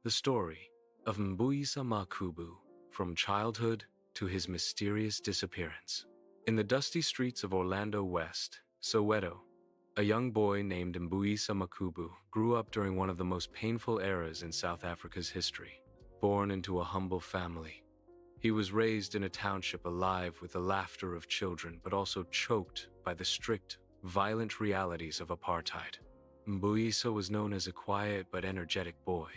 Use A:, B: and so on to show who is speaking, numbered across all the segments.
A: The story of Mbuyisa Makhubu, from childhood to his mysterious disappearance. In the dusty streets of Orlando West, Soweto, a young boy named Mbuyisa Makhubu grew up during one of the most painful eras in South Africa's history. Born into a humble family, he was raised in a township alive with the laughter of children, but also choked by the strict, violent realities of apartheid. Mbuyisa was known as a quiet but energetic boy.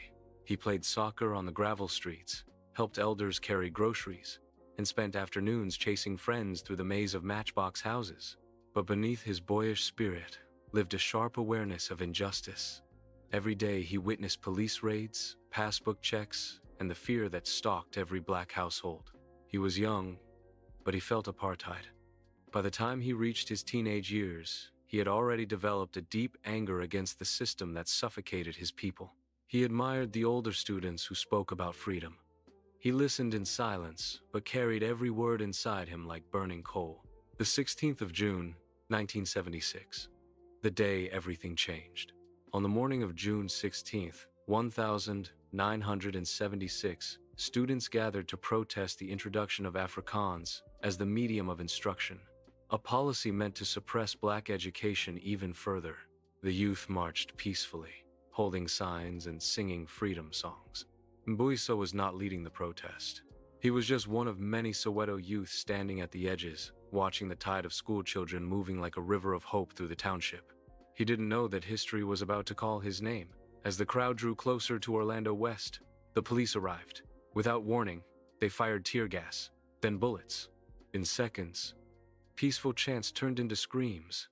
A: He played soccer on the gravel streets, helped elders carry groceries, and spent afternoons chasing friends through the maze of matchbox houses. But beneath his boyish spirit lived a sharp awareness of injustice. Every day he witnessed police raids, passbook checks, and the fear that stalked every black household. He was young, but he felt apartheid. By the time he reached his teenage years, he had already developed a deep anger against the system that suffocated his people. He admired the older students who spoke about freedom. He listened in silence, but carried every word inside him like burning coal. The 16th of June, 1976. The day everything changed. On the morning of June 16th, 1,976 students gathered to protest the introduction of Afrikaans as the medium of instruction, a policy meant to suppress black education even further. The youth marched peacefully, holding signs and singing freedom songs. Mbuyisa was not leading the protest. He was just one of many Soweto youth standing at the edges, watching the tide of schoolchildren moving like a river of hope through the township. He didn't know that history was about to call his name. As the crowd drew closer to Orlando West, the police arrived. Without warning, they fired tear gas, then bullets. In seconds, peaceful chants turned into screams.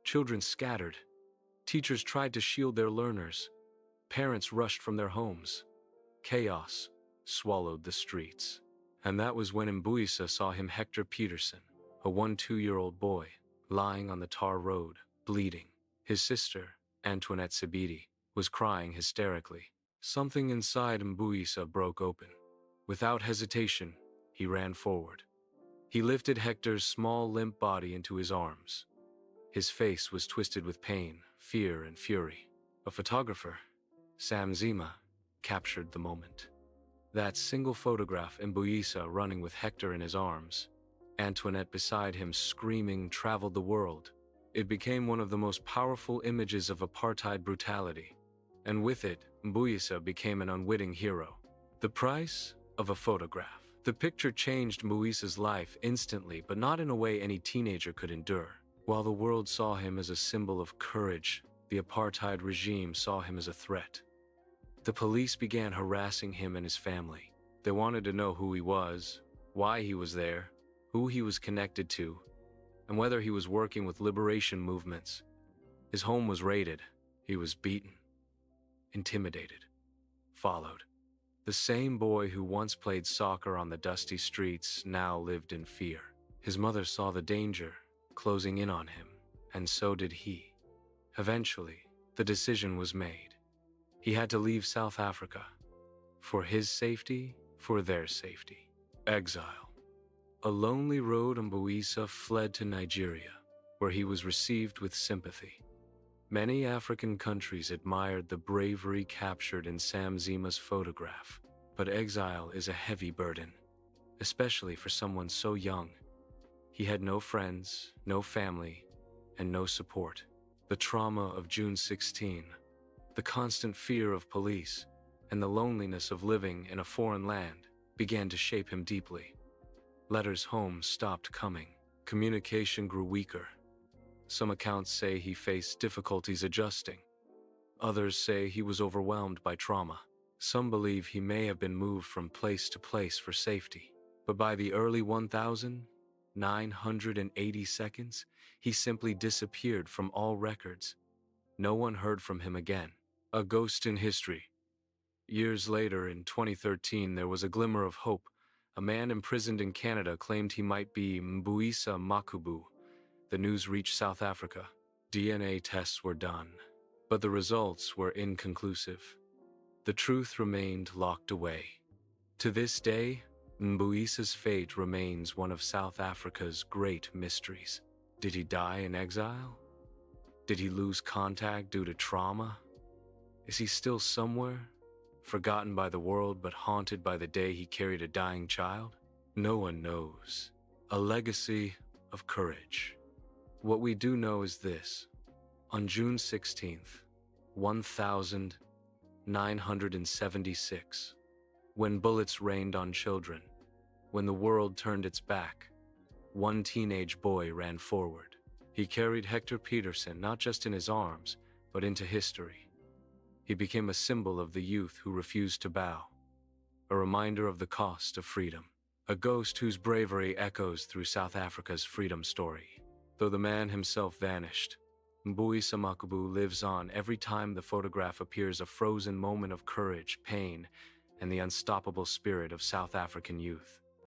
A: Children scattered. Teachers tried to shield their learners. Parents rushed from their homes. Chaos swallowed the streets. And that was when Mbuyisa saw him Hector Pieterson, a 2-year-old boy, lying on the tar road, bleeding. His sister, Antoinette Sibidi, was crying hysterically. Something inside Mbuyisa broke open. Without hesitation, he ran forward. He lifted Hector's small, limp body into his arms. His face was twisted with pain, fear, and fury. A photographer, Sam Zima, captured the moment. That single photograph, Mbuyisa running with Hector in his arms, Antoinette beside him screaming, traveled the world. It became one of the most powerful images of apartheid brutality. And with it, Mbuyisa became an unwitting hero. The price of a photograph. The picture changed Mbuyisa's life instantly, but not in a way any teenager could endure. While the world saw him as a symbol of courage, the apartheid regime saw him as a threat. The police began harassing him and his family. They wanted to know who he was, why he was there, who he was connected to, and whether he was working with liberation movements. His home was raided. He was beaten, intimidated, followed. The same boy who once played soccer on the dusty streets now lived in fear. His mother saw the danger closing in on him, and so did he. Eventually, the decision was made. He had to leave South Africa. For his safety, for their safety. Exile. A lonely road, Mbuyisa fled to Nigeria, where he was received with sympathy. Many African countries admired the bravery captured in Sam Zima's photograph, but exile is a heavy burden, especially for someone so young. He had no friends, no family, and no support. The trauma of June 16, the constant fear of police, and the loneliness of living in a foreign land began to shape him deeply. Letters home stopped coming. Communication grew weaker. Some accounts say he faced difficulties adjusting. Others say he was overwhelmed by trauma. Some believe he may have been moved from place to place for safety. But by the early 1980 seconds, he simply disappeared from all records. No one heard from him again. A ghost in history. Years later, in 2013, there was a glimmer of hope. A man imprisoned in Canada claimed he might be Mbuyisa Makhubu. The news reached South Africa. DNA tests were done, but the results were inconclusive. The truth remained locked away. To this day, Mbuyisa's fate remains one of South Africa's great mysteries. Did he die in exile? Did he lose contact due to trauma? Is he still somewhere, Forgotten by the world but haunted by the day he carried a dying child? No one knows. A legacy of courage. What we do know is this. On June 16th, 1976, when bullets rained on children, when the world turned its back, one teenage boy ran forward. He carried Hector Pieterson not just in his arms, but into history. He became a symbol of the youth who refused to bow, a reminder of the cost of freedom, a ghost whose bravery echoes through South Africa's freedom story. Though the man himself vanished, Mbuyisa Makhubu lives on. Every time the photograph appears, a frozen moment of courage, pain, and the unstoppable spirit of South African youth.